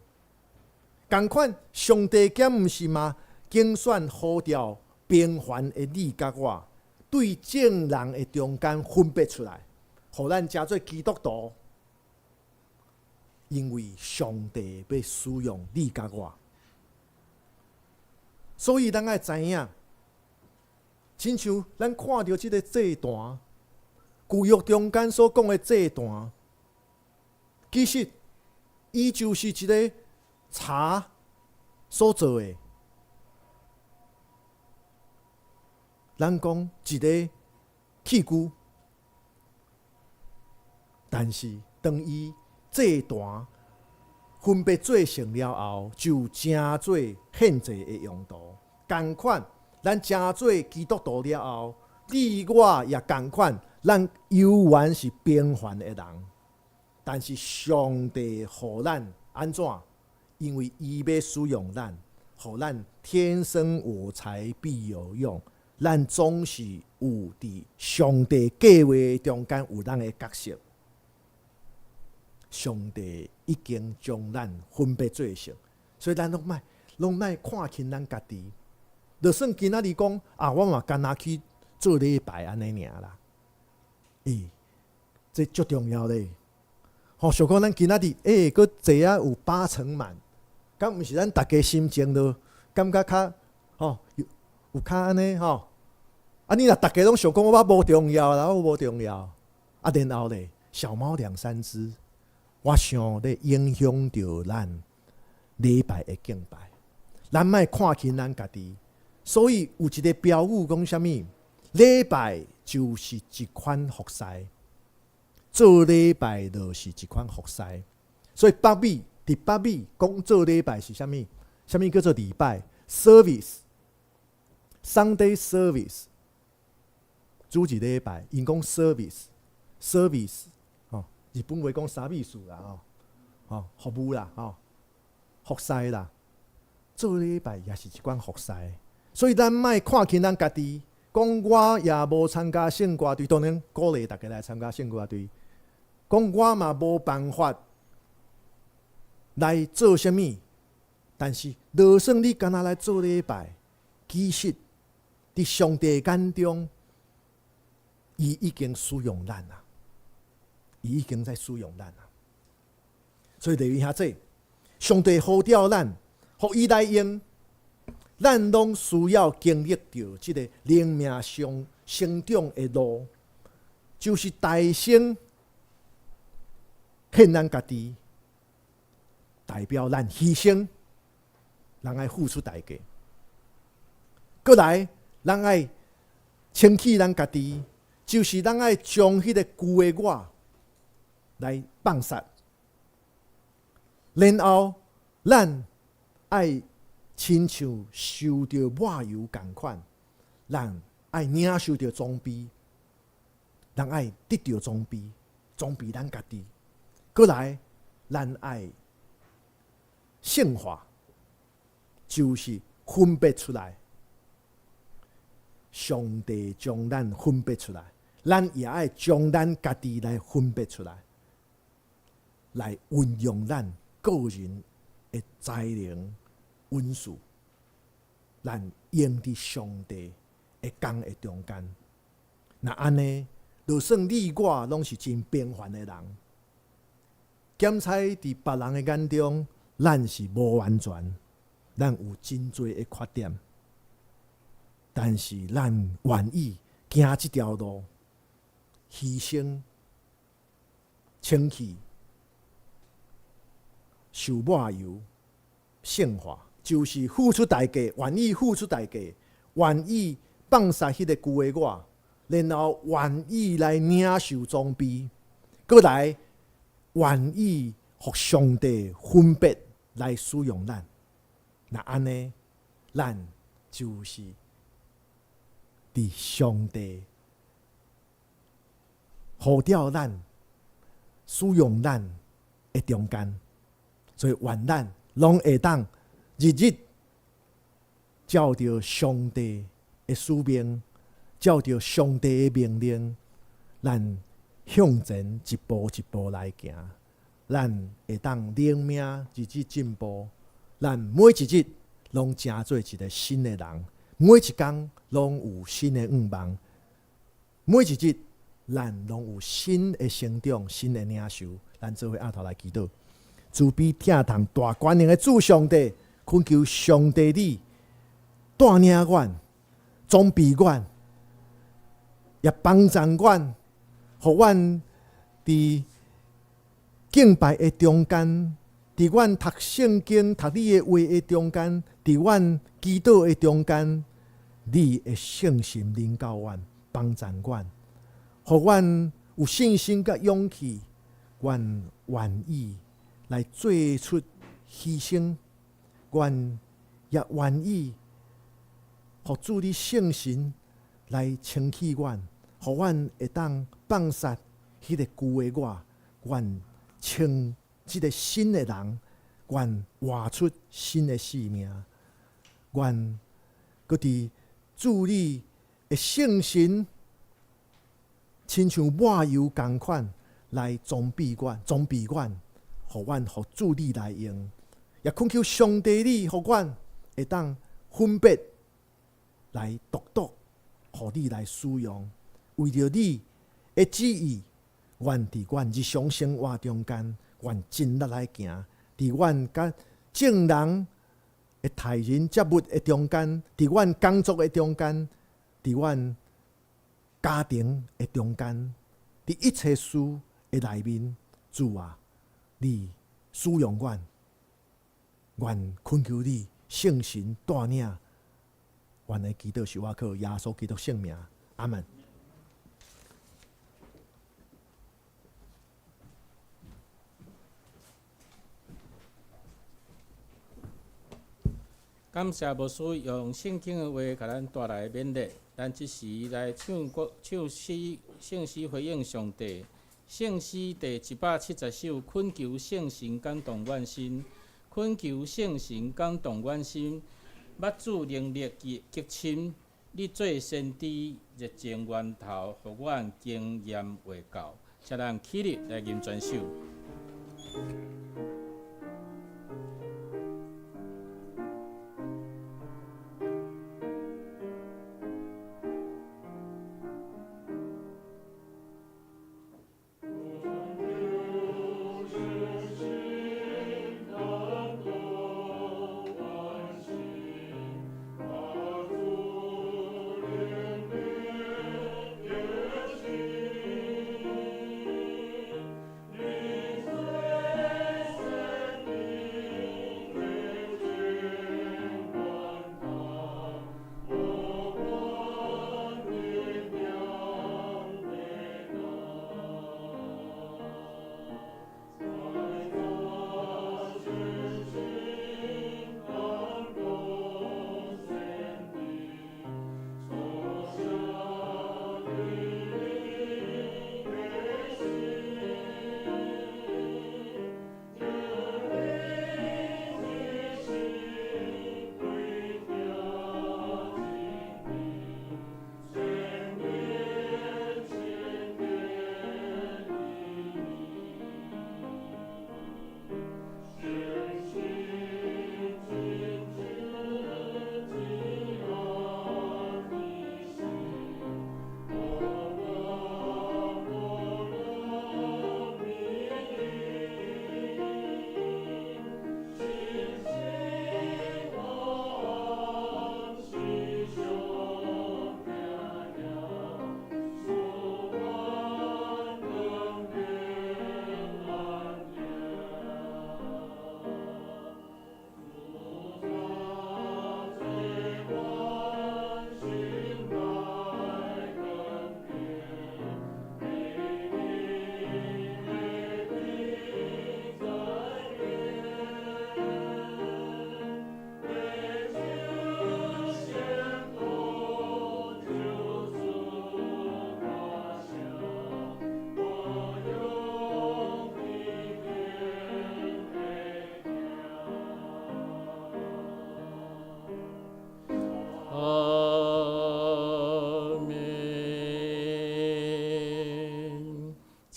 同款，上帝竟毋是嘛竞选呼召平凡的你甲我，对正人的中间分别出来，互咱加做基督徒。因为上帝要使用你甲我，所以咱爱知影，亲像咱看到即个祭坛，旧约中间所讲的祭坛，其实伊就是一个茶所做的。咱讲一个器具，但是当伊祭坛分别做成了后，就成做献祭的用途。同款，咱成做基督徒了后，你我也同款，咱犹原是平凡的人，但是上帝予咱安怎？因为伊要使用咱，予咱天生我材必有用。咱总是有伫上帝计划中间有咱的角色。上帝已经将咱分别做成，所以咱拢莫看轻咱家己。就算今仔日讲啊，我嘛干那去做礼拜安尼尔啦。这足重要咧。想讲咱今仔日佫坐啊有80%满，敢毋是咱大家心情都感觉较有较安尼你若大家拢想讲我无重要啦，我无重要。然后咧，小猫2、3只。我想咧影响到咱礼拜的敬拜，咱莫看轻咱家己。所以有一个标语讲啥物？礼拜就是一款服侍，做礼拜就是一款服侍。所以北美伫北美讲做礼拜是啥物？啥物叫做礼拜 ？Service，Sunday service， 主日礼拜，因讲 service。日本话讲三秘书啦，服务啦，服侍啦，做礼拜也是一款服侍。所以咱莫看轻咱家己，讲我也无参加圣歌队，当然鼓励大家来参加圣歌队。讲我嘛无办法来做啥物，但是就算你干那来做礼拜，其实伫上帝眼中，伊已经使用咱啦。伊已经在使用咱啦，所以弟兄姊妹，上帝呼召咱，互伊来用，咱拢需要经历到即个灵命上成长的路，就是大声劝咱家己，代表咱牺牲，咱爱付出代价。过来，咱爱清起咱家己，就是咱爱将迄个旧的我来放杀，然后咱爱亲像受着抹油同款，咱爱领受着装备，咱爱得到装备，装备咱家己。过来，咱爱圣化，就是分别出来。上帝将咱分别出来，咱也爱将咱家己来分别出来。来运用咱个人的才能、温数，咱用伫上帝的工的中间。那安尼，就算你我拢是真平凡的人，检采伫别人的眼中，咱是无完全，咱有真多的缺点，但是咱愿意行这条路，牺牲、清气。受抹油、圣化，就是付出代价，愿意付出代价，愿意放下迄个旧的我，然后愿意来领受装备，过来愿意互上帝分别来使用咱。那安尼，咱就是伫上帝呼召咱、使用咱的中间。所以愿咱拢会当日日照着上帝的使命，照着上帝的命令，咱向前一步一步来行，咱会当灵命日日进步，咱每一日拢成做一个新的人，每一天拢有新的愿望，每一日咱拢有新的成长、新的领受。咱做伙压头来祈祷，慈悲疼痛大权能的主上帝，恳求上帝你带领阮、装备阮，也帮助阮，互阮伫敬拜的中间，伫阮读圣经、读你的话的中间，伫阮祈祷的中间，你的圣心领导阮，帮助阮，互阮有信心甲勇气，阮愿意来做出牺牲，阮也愿意互主你圣神来清气阮，互阮会当放下迄个旧的我，阮称即个新的人，愿活出新的生命，愿搁伫主你的圣神，亲像抹油共款来装备阮，互阮互主你来用，也恳求上帝你，互阮会当分别来独，互你来使用，为着你的旨意，愿伫阮日常生活中间，愿尽力来行，伫阮甲众人的待人接物的中间，伫阮工作的中间，伫阮家庭的中间，伫一切事的内面，主啊，你使用阮，愿恳求你圣神带领。愿的祈祷是我靠耶稣基督圣名，阿门。感谢牧师用圣经的话，甲咱带来勉励。咱即时来唱诗，圣诗回应上帝。圣诗第170首，恳求圣神感动阮心，恳求圣神感动阮心。捌主能力激深，你做先知，热情源头，互阮经验会到。请咱起立来吟全首。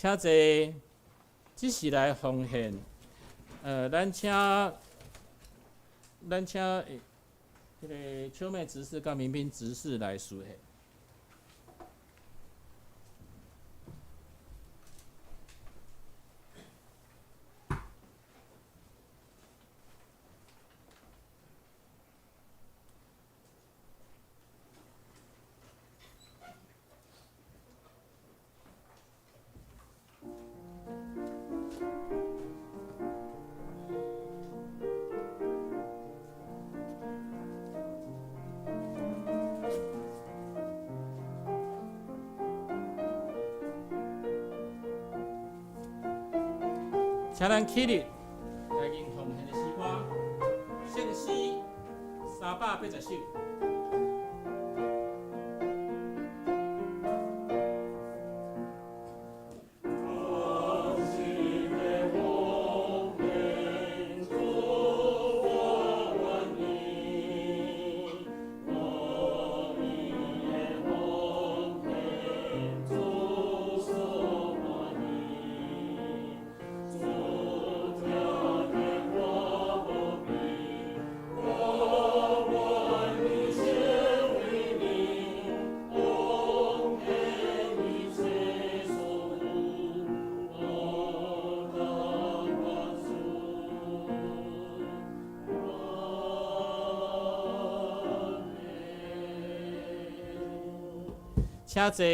请坐，即时来奉献。咱请迄个秋妹执事甲民兵执事来书写。请咱起立，来吟奉献的诗歌，圣诗380首。请坐。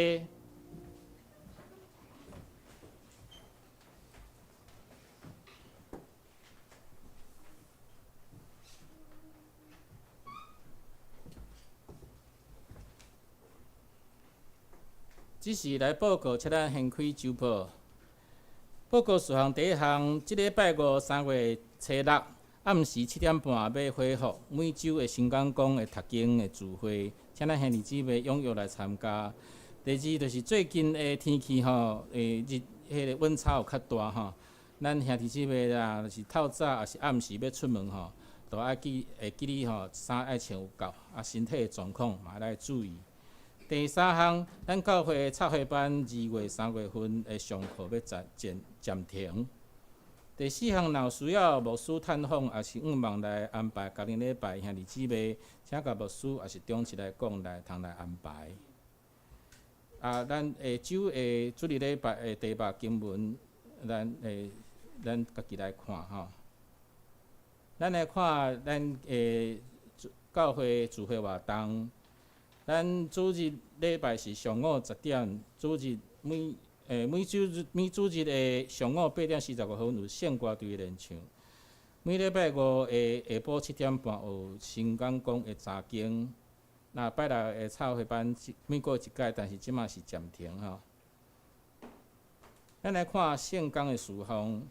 即是来报告，请咱先开周报。报告事项第一项，即礼拜5、3月初6暗时7点半要恢复每周的新港公的读经的聚会，请咱兄弟姊妹踊跃来参加。第二就是最近的天气吼，迄个温差有较大吼，咱兄弟姊妹啦，就是透早也是暗时要出门吼，都爱记哩吼，衫爱穿有够，身体的状况嘛要来注意。第三项，咱教会的插会班2月、3月份的上课要暂停。第四项，若有需要牧师探访，也是望来安排家己礼拜兄弟姊妹，请甲牧师也是中期来讲通来安排。咱下周的主日礼拜的第8经文，咱家己来看吼。咱来看咱教会聚会活动。咱主日礼拜是上午10点，主日每主日的上午8点45分有圣歌队练唱。每礼拜5的下晡7点半有新港公的查经。那拜六的插会班每过一届，但是即马是暂停吼。咱来看圣港的事项。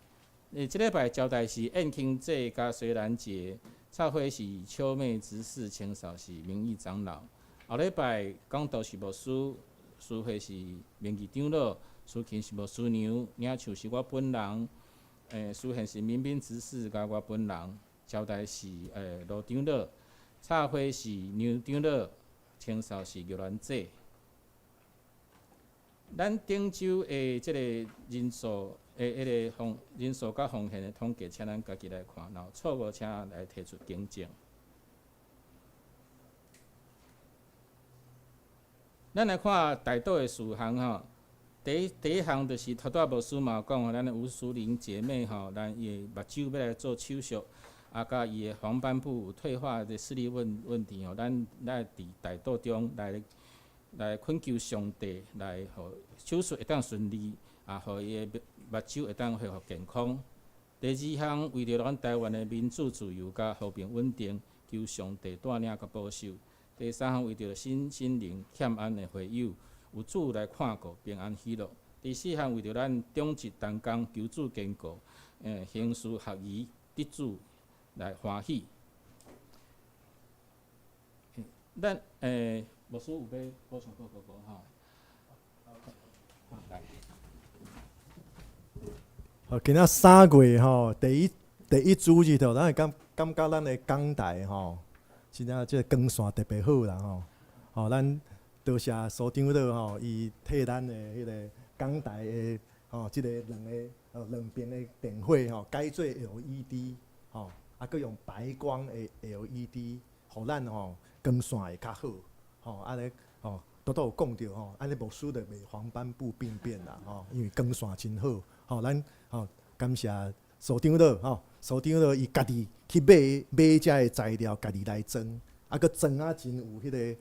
即礼拜招待是宴庆节加绥兰节，插会是秋妹执事，清扫是名义长老。后礼拜讲道是牧师，司会是名义长老，司琴是牧师娘，领唱是我本人，司献是民兵执事甲我本人，招待是罗长老，插会是牛长老，清扫是玉兰姐。咱顶周的即个人数人数甲奉献的统计，请咱家己来看，然后错误请来提出更正。咱来看大道的事项吼，第一项就是头大牧师嘛讲吼，咱的吴淑玲姐妹吼，咱伊的目睭要来做手术，甲伊的黄斑部有退化的视力问题吼，咱伫大道中来恳求上帝，来互手术会当顺利，互伊的目睭会当恢复健康。第二项，为着咱台湾的民主自由甲和平稳定，求上帝带领甲保守。第三项，为着心灵欠安的会友，有主来看顾，平安喜乐。第四项，为着咱种植同工，求主坚固，行事合宜，得主来欢喜。咱牧师有要补充报告无吼？来。好，今仔3月吼，第一主日头，咱会感觉咱的讲台吼。真正即个光线特别好啦吼，咱多谢苏长老吼，伊替咱的迄个讲台的即个两边的电火改做 LED 佫用白光的 LED， 互咱光线会较好安尼都有讲到安尼牧师就袂黄斑部病变啦因为光线真好咱感谢所长了所长了伊家己去买遮的材料，家己来装，佫装啊真有迄个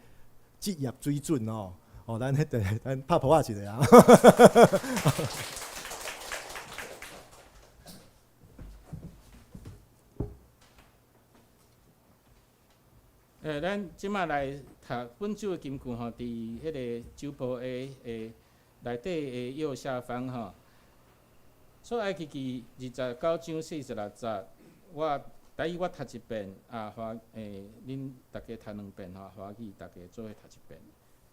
职业水准咱迄个咱拍抱仔一个啊。咱即摆来读本周的金句伫迄个周报的内底的右下方出埃及记29章46节，台语我读一遍，恁大家读2遍华语大家做伙读一遍。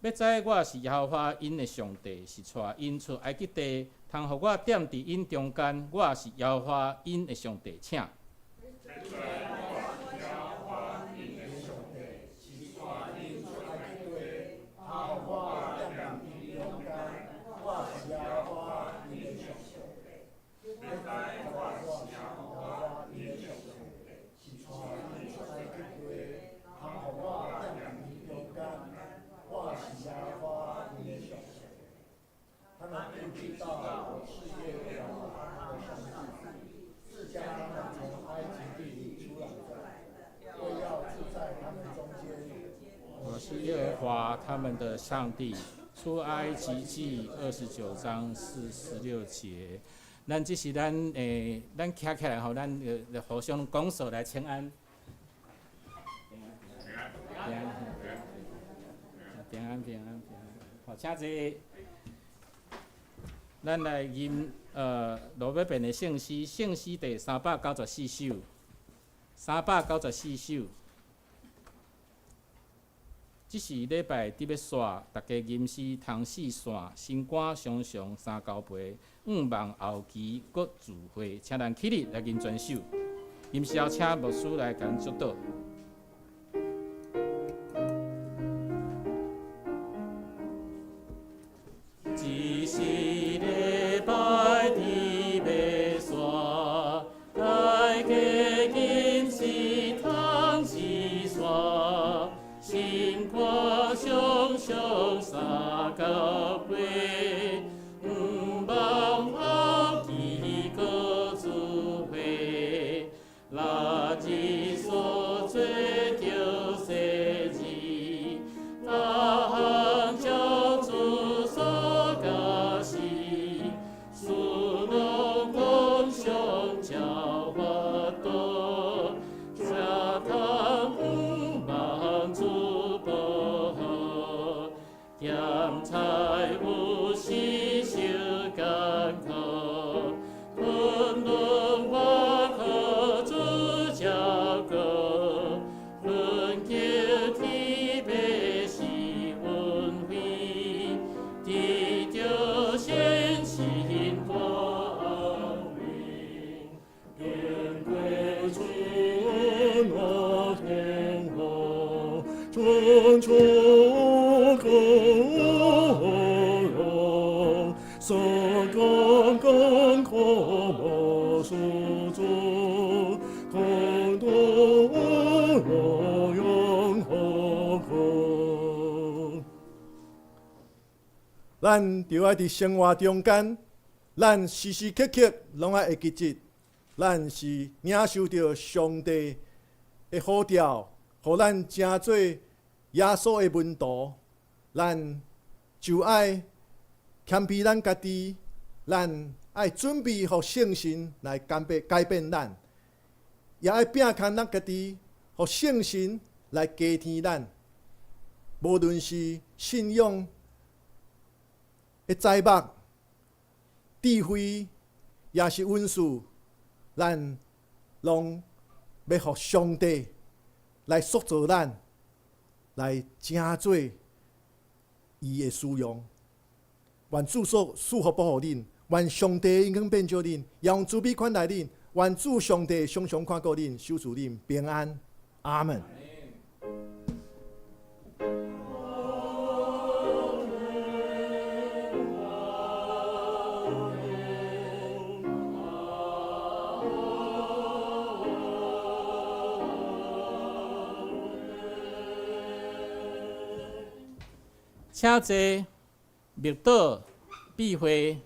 要知我是耶和华因的上帝，是带因出埃及地，通互我踮伫因中间。我是耶和华因的上帝，请。我是耶和华他们的上帝。出埃及记29章46节。咱这是咱站起来咱互相拱手来请安。平安。好，请坐。咱来吟路要变的圣诗，圣诗第394首。394首。即是礼拜伫要煞，大家吟诗通4线，心肝常常3交陪，5望后期各自会。请咱起立来吟全首。吟诗后请牧师来共祝祷。一是礼拜伫要煞，大家吟诗通4线。心肝常常3交陪，5望后期各自会。垃圾所做着世字，大行教主所教示，使农共相教法度，社堂帮助。咸菜有时受艰苦，困顿我可主照顾，困求天父是恩惠，得着先心光明，愿归春我天后，春春。所讲可无所做，空洞永何苦？咱就爱伫生活中间，咱时时刻刻拢爱会记得，咱是领受着上帝的呼召，互咱成做耶稣的门徒，咱就爱谦卑咱家己，咱爱准备互圣神来改变咱，也爱摒开咱家己，互圣神来加添咱。无论是信仰的财目、智慧，也是温事，咱拢要互上帝来塑造咱，来成做伊的使用。愿主所赐福保护恁，愿上帝永远变照恁，也用慈悲款待恁。愿主上帝常常看顾恁，守住恁平安。阿门。且坐、密岛、避讳、